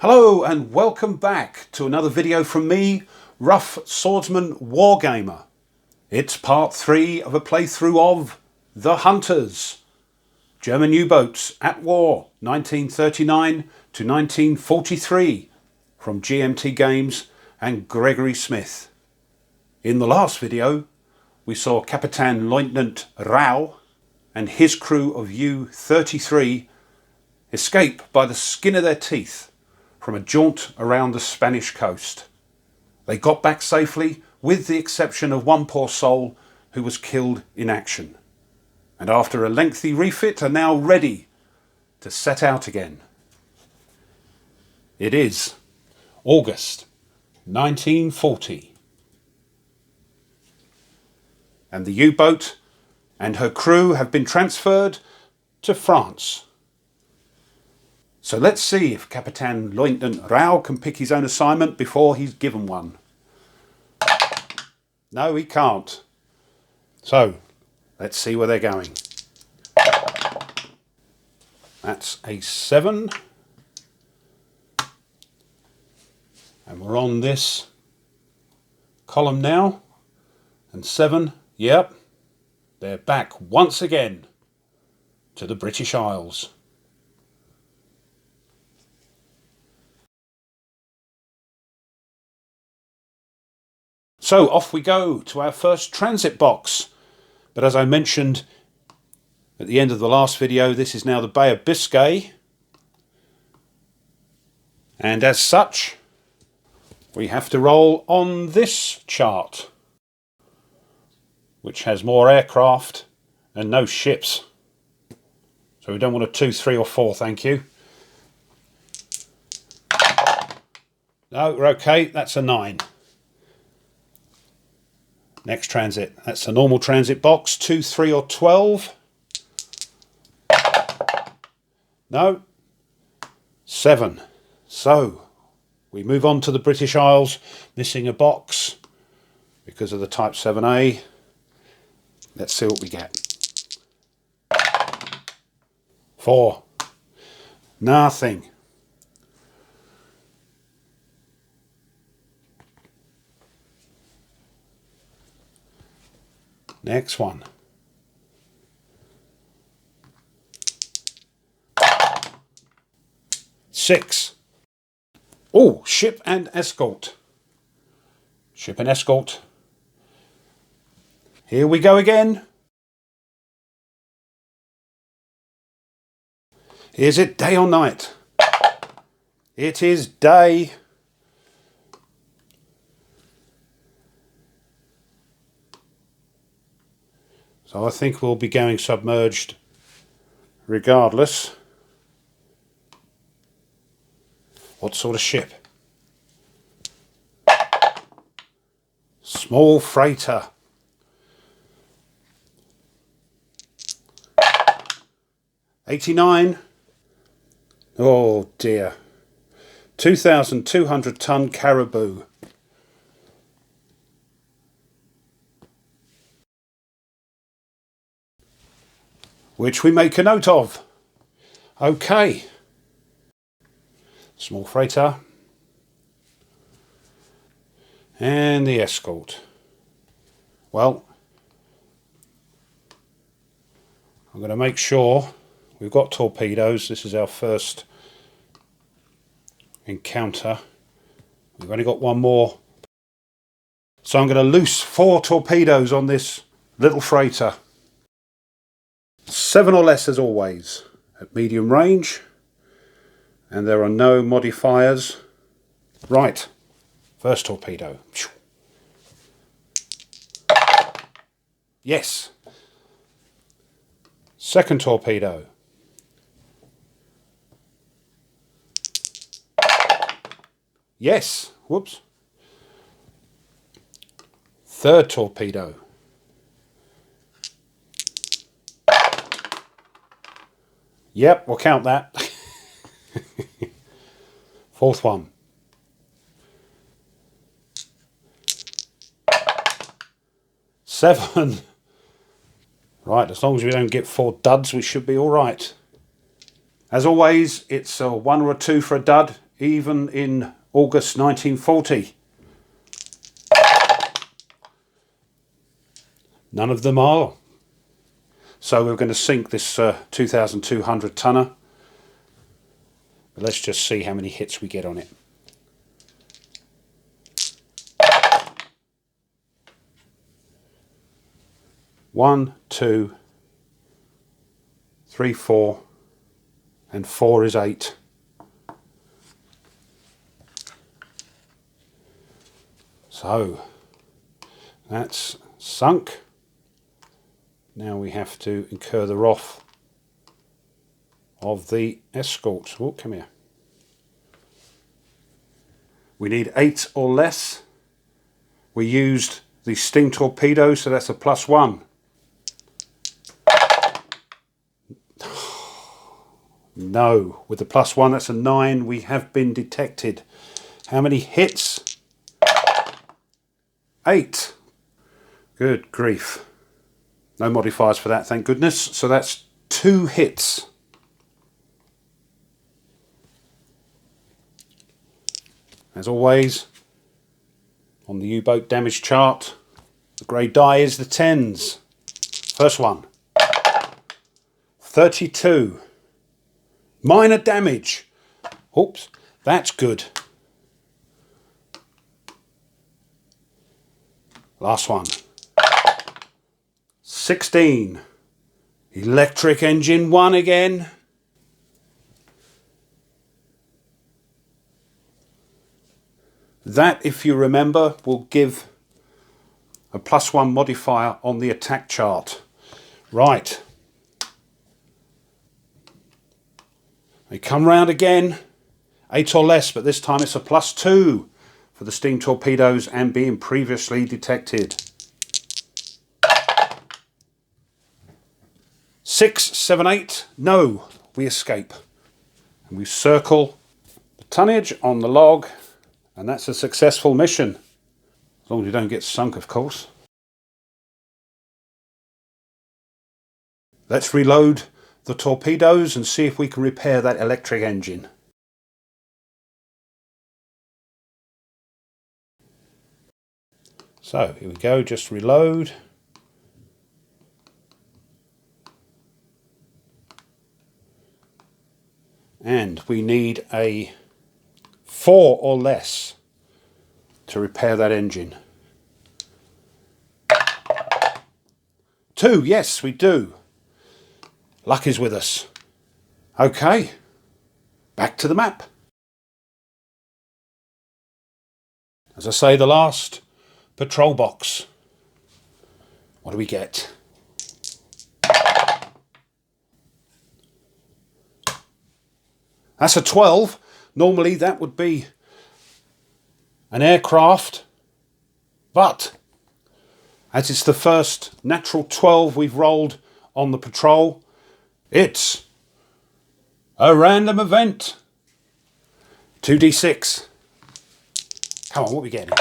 Hello and welcome back to another video from me, Rough Swordsman Wargamer. It's part 3 of a playthrough of The Hunters. German U-boats at war, 1939 to 1943, from GMT Games and Gregory Smith. In the last video, we saw Captain Lieutenant Rau and his crew of U-33 escape by the skin of their teeth from a jaunt around the Spanish coast. They got back safely, with the exception of one poor soul who was killed in action, and after a lengthy refit are now ready to set out again. It is August 1940, and the U-boat and her crew have been transferred to France. So let's see if Captain Lieutenant Rau can pick his own assignment before he's given one. No, he can't. So, let's see where they're going. That's a 7. And we're on this column now. And 7, yep, they're back once again to the British Isles. So off we go to our first transit box. But as I mentioned at the end of the last video, this is now the Bay of Biscay. And as such, we have to roll on this chart, which has more aircraft and no ships. So we don't want a 2, 3 or 4, thank you. No, we're okay, that's a 9. Next transit, that's a normal transit box, 2, 3 or 12. No, 7. So we move on to the British Isles, missing a box because of the Type 7A. Let's see what we get. 4. Nothing. Next one. 6. Oh, ship and escort. Ship and escort. Here we go again. Is it day or night? It is day. So I think we'll be going submerged regardless. What sort of ship? Small freighter. $89. Oh dear. 2,200 ton caribou. Which we make a note of. Okay. Small freighter. And the escort. Well, I'm going to make sure we've got torpedoes. This is our first encounter. We've only got one more. So I'm going to loose 4 torpedoes on this little freighter. 7 or less as always, at medium range, and there are no modifiers. Right, first torpedo. Yes. Second torpedo. Yes. Whoops. Third torpedo. Yep, we'll count that. Fourth one. Seven. Right, as long as we don't get 4 duds, we should be all right. As always, it's a 1 or a 2 for a dud. even in August 1940. None of them are. So we're going to sink this 2,200 tonner. But let's just see how many hits we get on it. One, two, three, four, and 4 is 8. So that's sunk. Now we have to incur the wrath of the escort. Oh, come here. We need 8 or less. We used the steam torpedo, so that's a +1. No, with the +1, that's a 9. We have been detected. How many hits? 8. Good grief. No modifiers for that, thank goodness. So that's 2 hits. As always, on the U-boat damage chart, the grey die is the 10s. First one. 32. Minor damage. Oops, that's good. Last one. 16. Electric engine 1 again. That, if you remember, will give a +1 modifier on the attack chart. Right. They come round again. 8 or less, but this time it's a +2 for the steam torpedoes and being previously detected. 6, 7, 8. No, we escape. And we circle the tonnage on the log, and that's a successful mission. As long as you don't get sunk, of course. Let's reload the torpedoes and see if we can repair that electric engine. So here we go, just reload. And we need a 4 or less to repair that engine. 2, yes, we do. Luck is with us. Okay, back to the map. As I say, the last patrol box. What do we get? That's a 12. Normally that would be an aircraft, but as it's the first natural 12 we've rolled on the patrol, it's a random event. 2d6. Come on, what are we getting?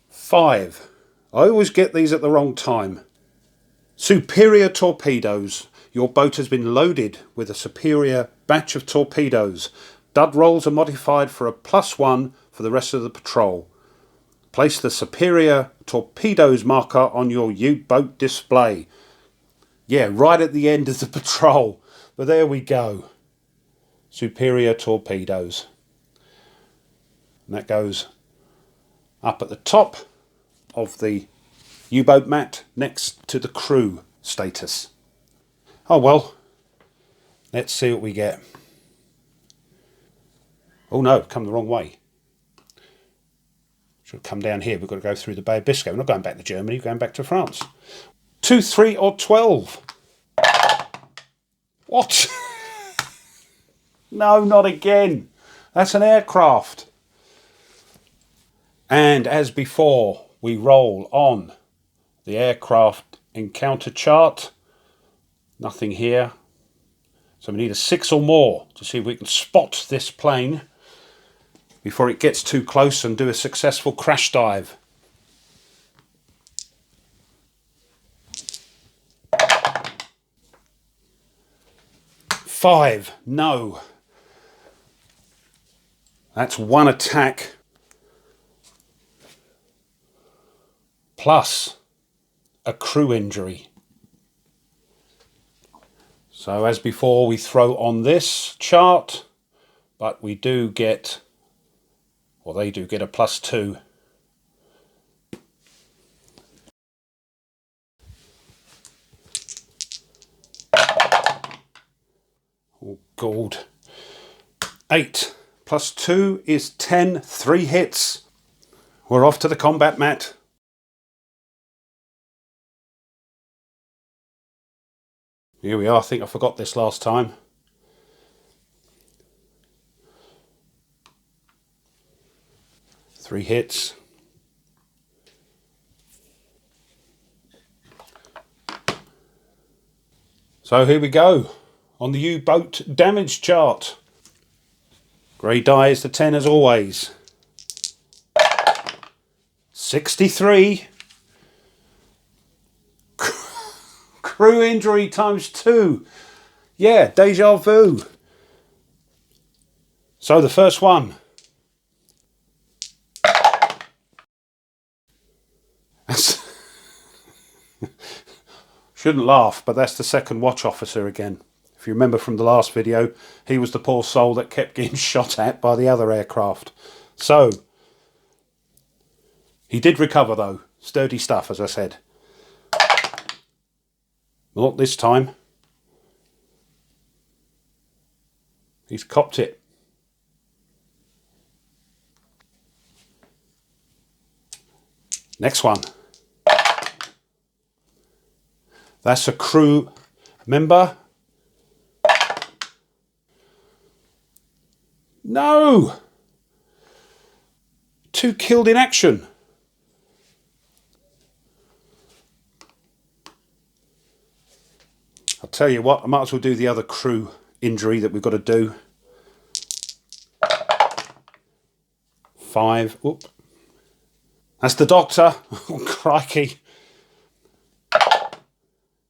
5. I always get these at the wrong time. Superior torpedoes. Your boat has been loaded with a superior batch of torpedoes. Dud rolls are modified for a +1 for the rest of the patrol. Place the superior torpedoes marker on your U-boat display. Yeah, right at the end of the patrol. But there we go. Superior torpedoes. And that goes up at the top of the U-boat mat next to the crew status. Oh well, let's see what we get. Oh no, come the wrong way. Should come down here. We've got to go through the Bay of Biscay. We're not going back to Germany, we're going back to France. 2, 3 or 12. What? No, not again. That's an aircraft. And as before, we roll on the aircraft encounter chart. Nothing here. So we need a 6 or more to see if we can spot this plane before it gets too close and do a successful crash dive. 5. No. That's 1 attack. Plus a crew injury. So as before, we throw on this chart, but we do get, or they do get, a +2. Oh God. 8 plus 2 is 10. 3 hits. We're off to the combat mat. Here we are. I think I forgot this last time. Three hits. So here we go on the U-boat damage chart. Grey die is the 10 as always. 63. Crew injury ×2. Yeah, deja vu. So the first one. Shouldn't laugh, but that's the second watch officer again. If you remember from the last video, he was the poor soul that kept getting shot at by the other aircraft. So, he did recover though. Sturdy stuff, as I said. Not this time. He's copped it. Next one. That's a crew member. No! 2 killed in action. I'll tell you what, I might as well do the other crew injury that we've got to do. 5. Oop. That's the doctor. Oh, crikey.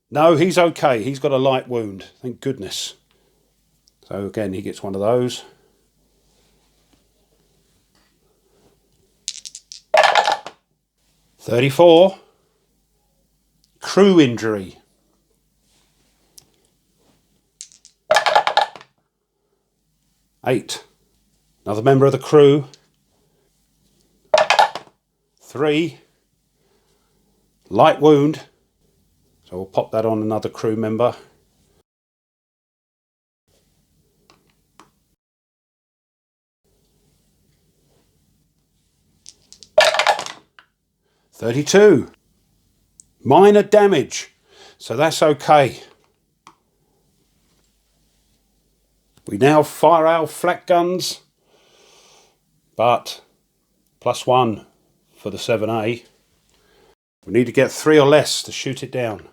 No, he's okay. He's got a light wound. Thank goodness. So again, he gets one of those. $34. Crew injury. 8. Another member of the crew. 3. Light wound. So we'll pop that on another crew member. 32. Minor damage. So that's okay. We now fire our flak guns, but +1 for the 7A. We need to get 3 or less to shoot it down.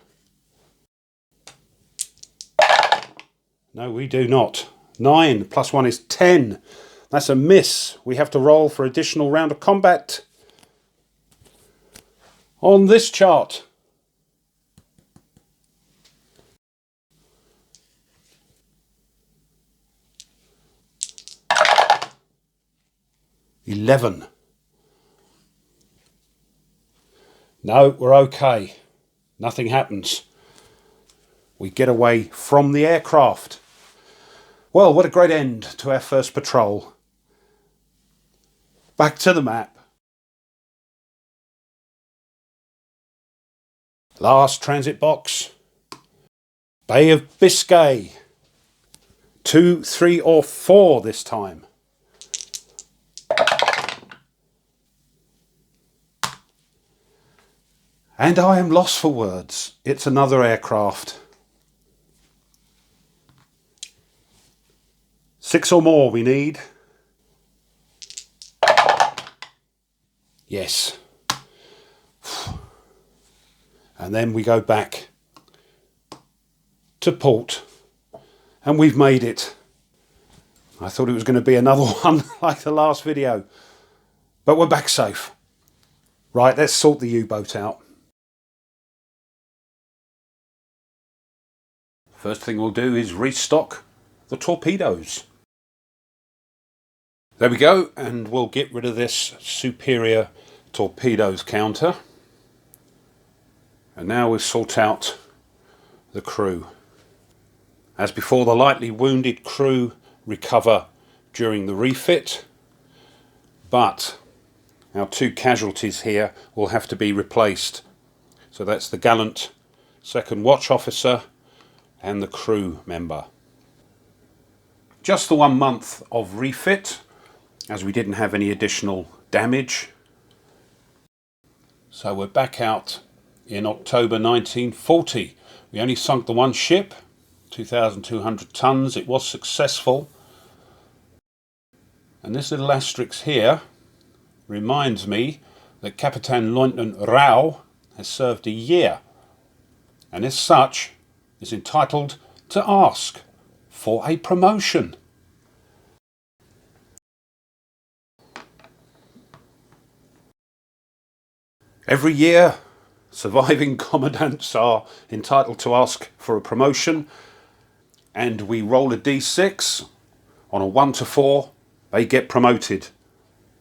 No, we do not. 9 +1 is 10. That's a miss. We have to roll for additional round of combat. On this chart. $11. No, we're okay. Nothing happens. We get away from the aircraft. Well, what a great end to our first patrol. Back to the map. Last transit box. Bay of Biscay. 2, 3 or 4 this time. And I am lost for words. It's another aircraft. 6 or more we need. Yes. And then we go back to port. And we've made it. I thought it was going to be another one like the last video. But we're back safe. Right, let's sort the U-boat out. First thing we'll do is restock the torpedoes. There we go, and we'll get rid of this superior torpedoes counter. And now we'll sort out the crew. As before, the lightly wounded crew recover during the refit, but our 2 casualties here will have to be replaced. So that's the gallant second watch officer and the crew member. Just the 1 month of refit, as we didn't have any additional damage. So we're back out in October 1940. We only sunk the 1 ship, 2,200 tons. It was successful. And this little asterisk here reminds me that Captain Lieutenant Rao has served a year, and as such is entitled to ask for a promotion. Every year, surviving commandants are entitled to ask for a promotion, and we roll a d6. On a 1 to 4, they get promoted.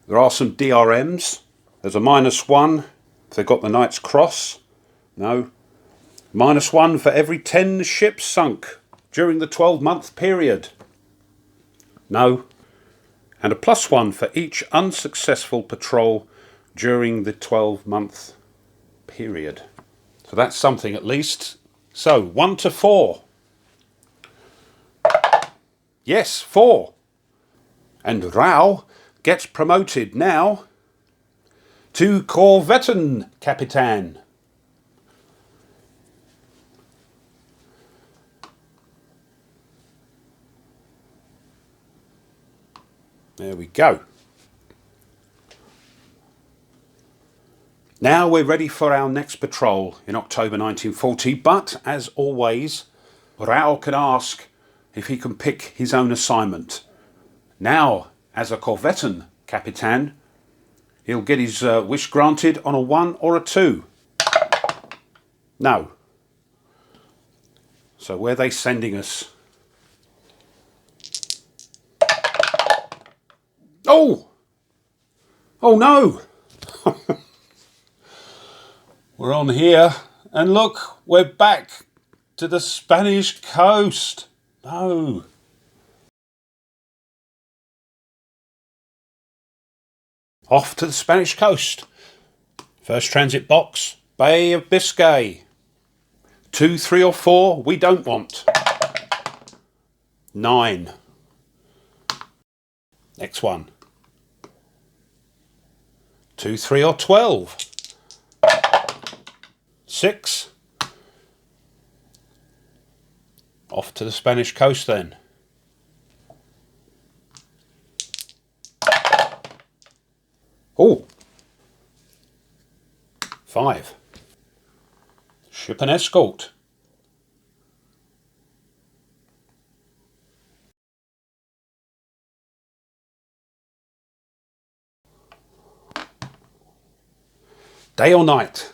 There are some DRMs. There's a -1 if they've got the Knight's Cross. No. -1 for every 10 ships sunk during the 12-month period. No. And a +1 for each unsuccessful patrol during the 12-month period. So that's something at least. So 1 to 4. Yes, 4. And Rao gets promoted now to Corvetten Capitan. There we go. Now we're ready for our next patrol in October 1940, but as always, Rao can ask if he can pick his own assignment. Now, as a Corvetten Capitan, he'll get his wish granted on a 1 or a 2. No. So where are they sending us? Oh! Oh no! We're on here, and look, we're back to the Spanish coast. No. Off to the Spanish coast. First transit box, Bay of Biscay. 2, 3 or 4, we don't want. 9. Next one. 2, 3 or 12. 6. Off to the Spanish coast then. Oh. 5. Ship and escort. Day or night?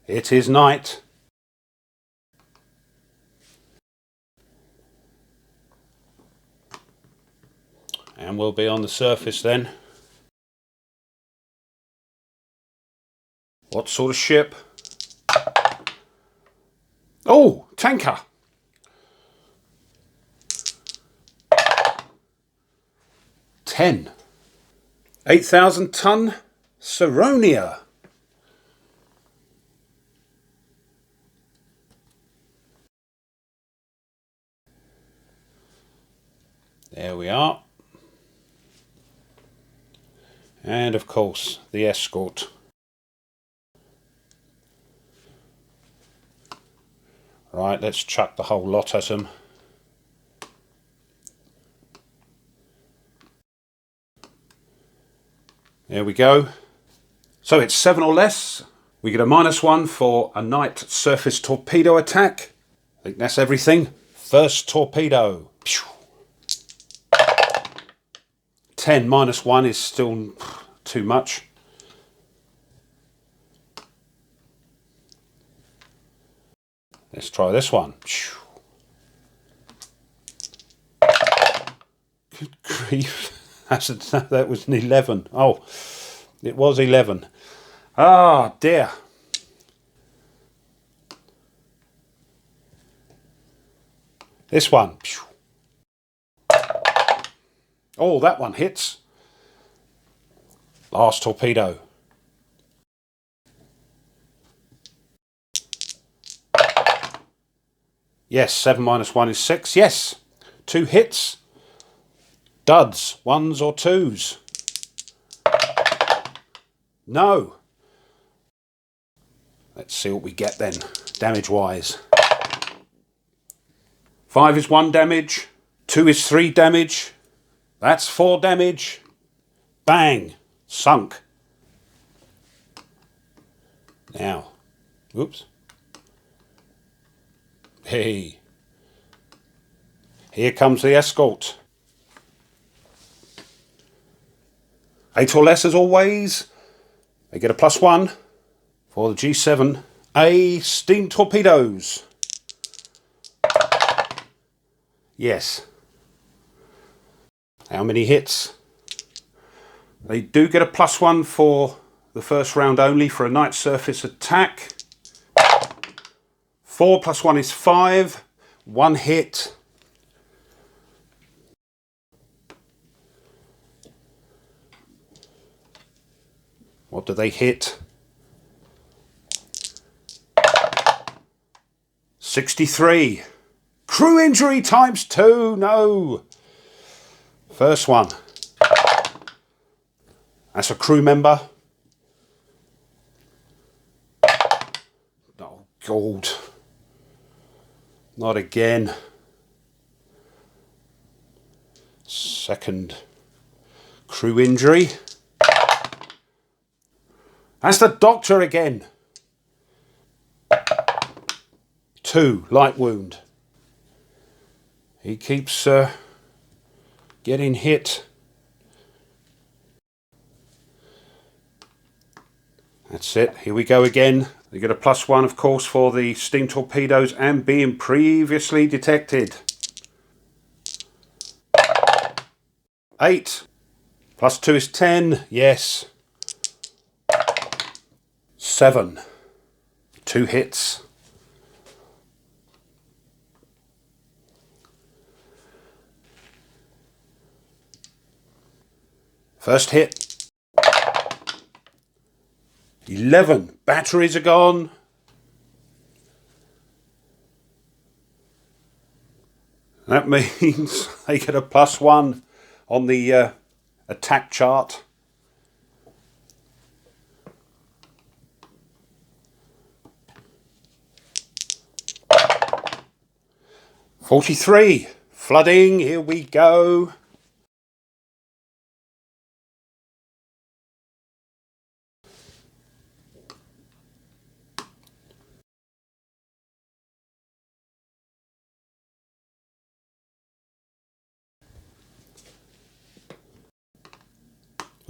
It is night. And we'll be on the surface then. What sort of ship? Oh, tanker. 10. 8,000 ton Saronia. There we are. And of course the escort. Right, let's chuck the whole lot at them. There we go. So it's 7 or less. We get a -1 for a night surface torpedo attack. I think that's everything. First torpedo. 10 -1 is still too much. Let's try this one. That was an 11. Oh, it was 11. Ah, dear. This one. Oh, that one hits. Last torpedo. Yes, 7 minus 1 is 6. Yes. 2 hits. Duds. 1s or 2s. No. Let's see what we get then, damage-wise. 5 is 1 damage. 2 is 3 damage. That's 4 damage. Bang. Sunk. Now. Oops. Hey. Here comes the escort. 8 or less as always. They get a +1 for the G7A steam torpedoes. Yes. How many hits? They do get a +1 for the first round only for a night surface attack. 4 + 1 is 5. 1 hit. What do they hit? 63. Crew injury ×2. No. First one. That's a crew member. Oh, God. Not again. Second crew injury. That's the doctor again. 2, light wound. He keeps getting hit. That's it. Here we go again. They get a +1, of course, for the steam torpedoes and being previously detected. 8. +2 is 10. Yes. 7. 2 hits. First hit. 11. Batteries are gone. That means they get a +1 on the attack chart. '43. Flooding. Here we go.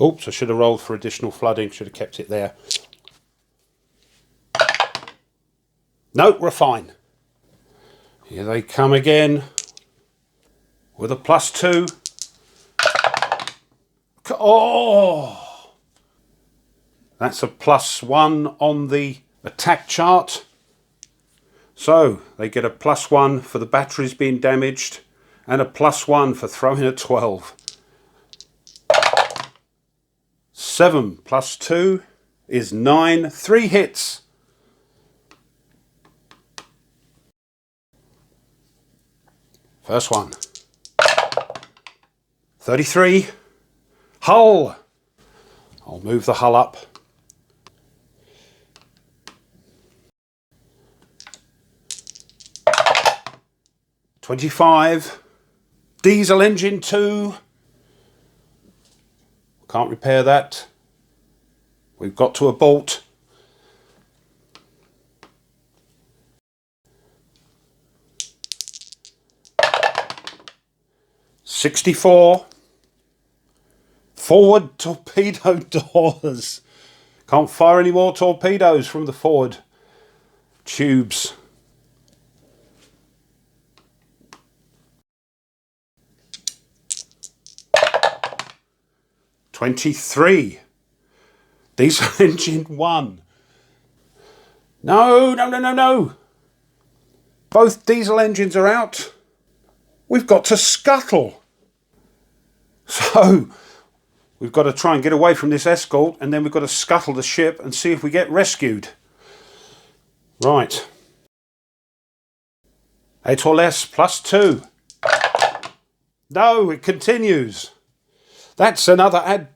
Oops, I should have rolled for additional flooding. Should have kept it there. No, we're fine. Here they come again with a +2. Oh! That's a +1 on the attack chart. So they get a +1 for the batteries being damaged and a +1 for throwing a 12. 7 + 2 is 9. 3 hits. First one. 33. Hull. I'll move the hull up. '25. Diesel engine 2. Can't repair that. We've got to abort. 64. Forward torpedo doors. Can't fire any more torpedoes from the forward tubes. 23. Diesel engine 1. No, no, no, no, no. Both diesel engines are out. We've got to scuttle. So, we've got to try and get away from this escort, and then we've got to scuttle the ship and see if we get rescued. Right. 8 or less, +2. No, it continues. That's another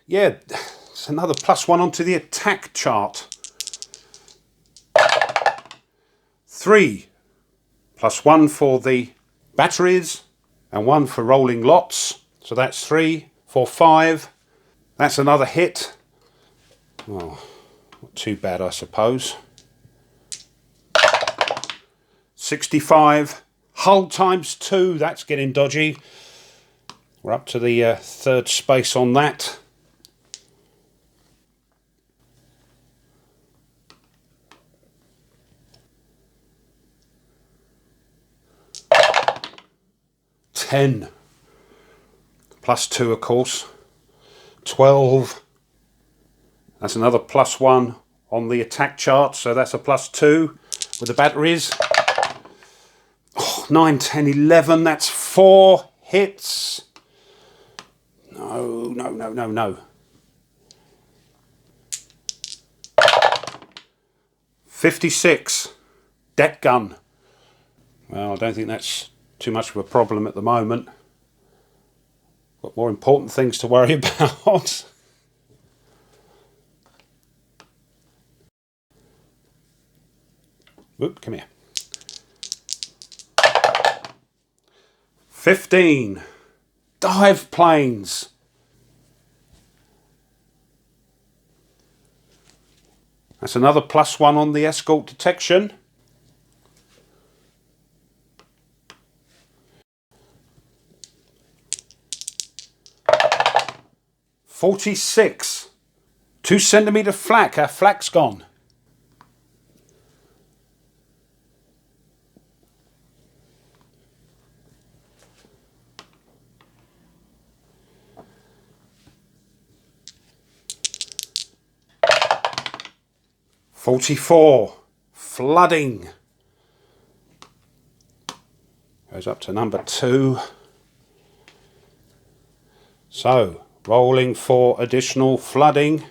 yeah, it's another +1 onto the attack chart. 3, +1 for the batteries and 1 for rolling lots. So that's 3, 4, 5. That's another hit. Oh, not too bad, I suppose. 65. Hull ×2. That's getting dodgy. We're up to the third space on that. +10. +2, of course. 12. That's another +1 on the attack chart, so that's a +2 with the batteries. Oh, 9, 10, 11. That's 4 hits. No, no, no, no, no. 56. Deck gun. Well, I don't think that's too much of a problem at the moment. Got more important things to worry about. Whoop, come here. 15. Dive planes. That's another +1 on the escort detection. 46. 2 centimetre flak. Our flak's gone. .44. Flooding. Goes up to number 2. So, rolling for additional flooding.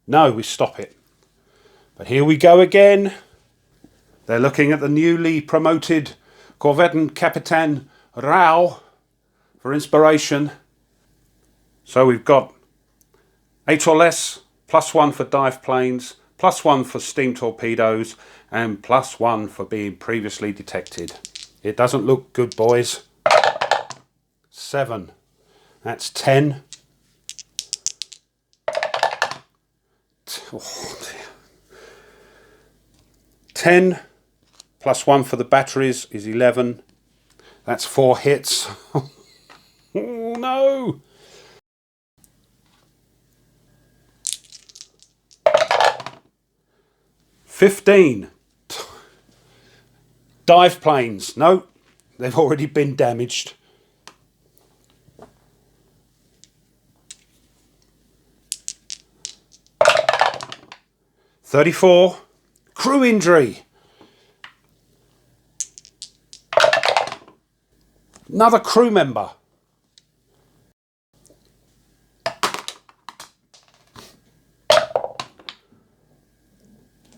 No, we stop it. But here we go again. They're looking at the newly promoted Corvette Capitan Rao for inspiration. So we've got 8 or less, +1 for dive planes, +1 for steam torpedoes, and +1 for being previously detected. It doesn't look good, boys. 7. That's 10. Oh dear. 10 +1 for the batteries is 11. That's 4 hits. Oh no! 15. Dive planes. No, they've already been damaged. 34. Crew injury. Another crew member.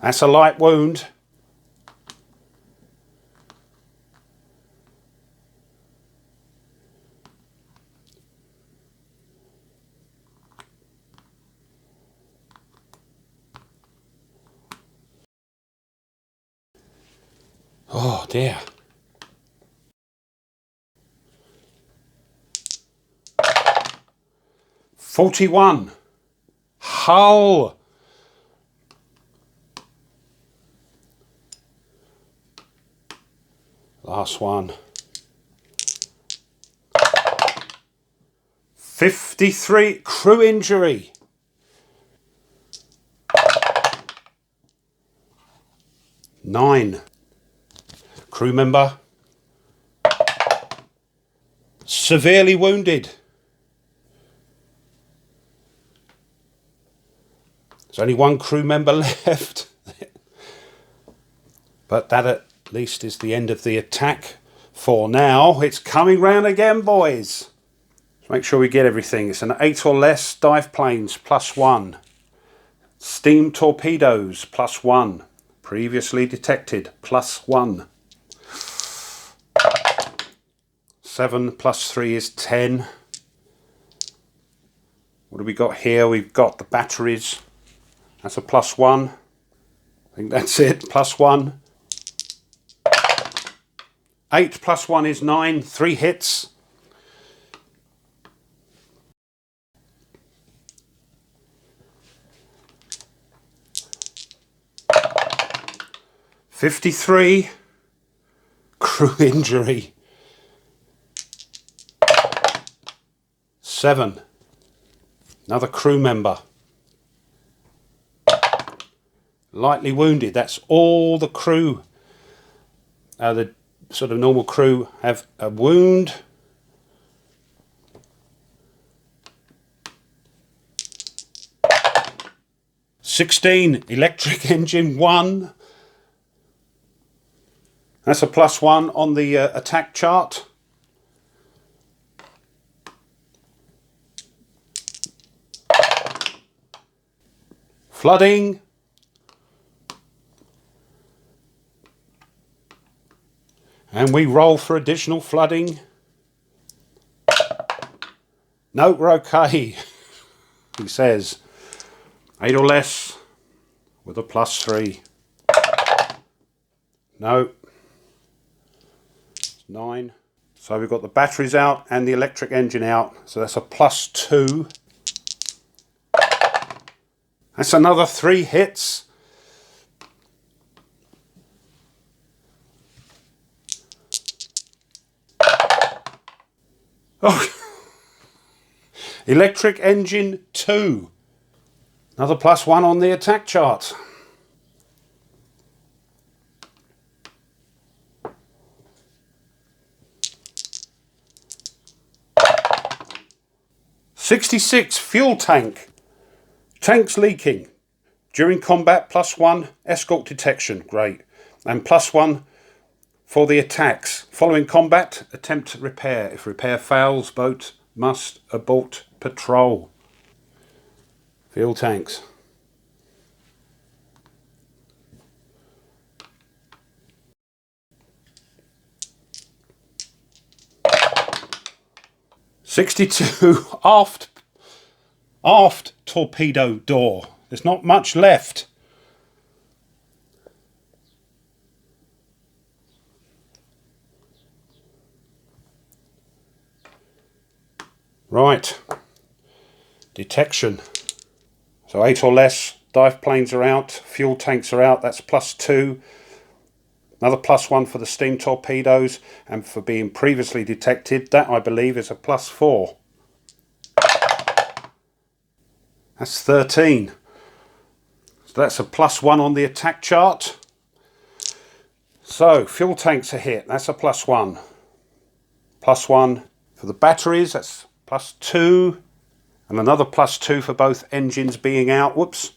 That's a light wound. Oh dear. .41. Hull. Last one. 53. Crew injury. Nine. Crew member severely wounded. There's only one crew member left. But that at least is the end of the attack for now. It's coming round again, boys. Let's make sure we get everything. It's an 8 or less dive planes, +1. Steam torpedoes, +1. Previously detected, +1. 7 + 3 is 10. What do we got here? We've got the batteries. That's a +1. I think that's it, +1. 8 + 1 is 9. 3 hits. $53. Crew injury. 7. Another crew member. Lightly wounded. That's all the crew. The sort of normal crew have a wound. $16. Electric engine 1. That's a +1 on the attack chart. Flooding. And we roll for additional flooding. No, we're okay. He says 8 or less with a +3. No. 9. So we've got the batteries out and the electric engine out. So that's a +2. That's another 3 hits. Oh. Electric engine 2. Another +1 on the attack chart. $66. Fuel tank. Tanks leaking. During combat, +1. Escort detection. Great. And +1 for the attacks. Following combat, attempt repair. If repair fails, boat must abort patrol. Fuel tanks. $62. Aft torpedo door. There's not much left. Right. Detection. So 8 or less. Dive planes are out. Fuel tanks are out. That's +2. Another +1 for the steam torpedoes. And for being previously detected, that I believe is a +4. That's 13. So that's a +1 on the attack chart. So fuel tanks are hit. That's a +1. +1 for the batteries. That's +2. And another +2 for both engines being out. Whoops.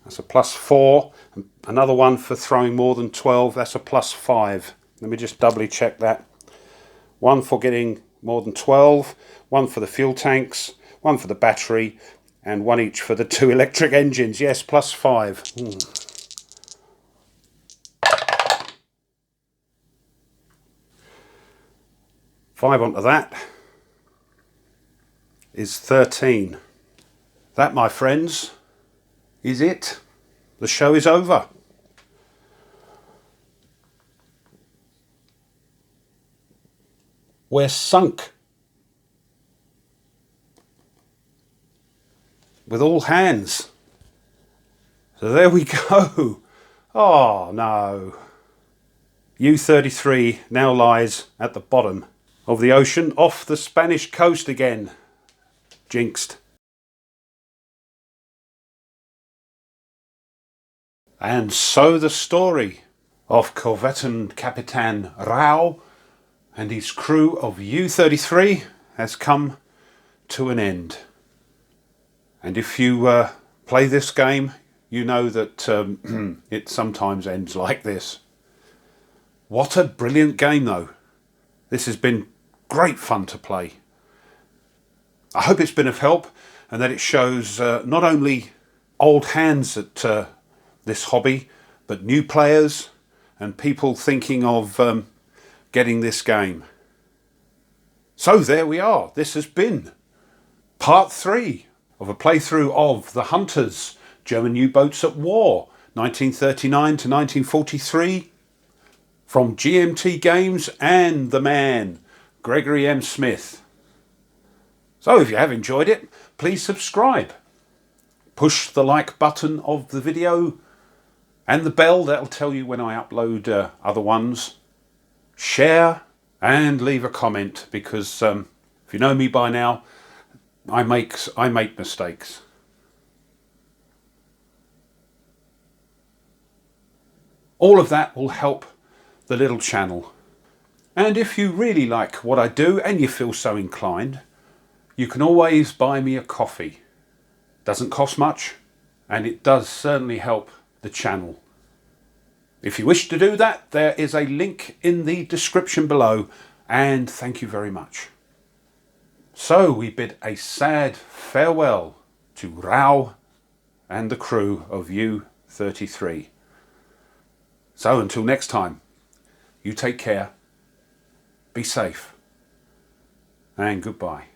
That's a +4. And another one for throwing more than 12. That's a +5. Let me just doubly check that. One for getting more than 12, one for the fuel tanks, one for the battery, and one each for the 2 electric engines. Yes, +5. 5 onto that is 13. That, my friends, is it. The show is over. We're sunk. With all hands. So there we go. Oh no. U-33 now lies at the bottom of the ocean off the Spanish coast again. Jinxed. And so the story of Corvettan Capitan Rao and his crew of U-33 has come to an end. And if you play this game, you know that it sometimes ends like this. What a brilliant game though. This has been great fun to play. I hope it's been of help and that it shows not only old hands at this hobby, but new players and people thinking of getting this game. So there we are. This has been part 3 of a playthrough of The Hunters, German U-boats at war, 1939 to 1943, from GMT Games and the man, Gregory M. Smith. So if you have enjoyed it, please subscribe. Push the like button of the video and the bell, that'll tell you when I upload other ones. Share and leave a comment, because if you know me by now, I make mistakes. All of that will help the little channel. And if you really like what I do and you feel so inclined, you can always buy me a coffee. Doesn't cost much, and it does certainly help the channel. If you wish to do that, there is a link in the description below, and thank you very much. So we bid a sad farewell to Rau and the crew of U-33. So until next time, you take care, be safe, and goodbye.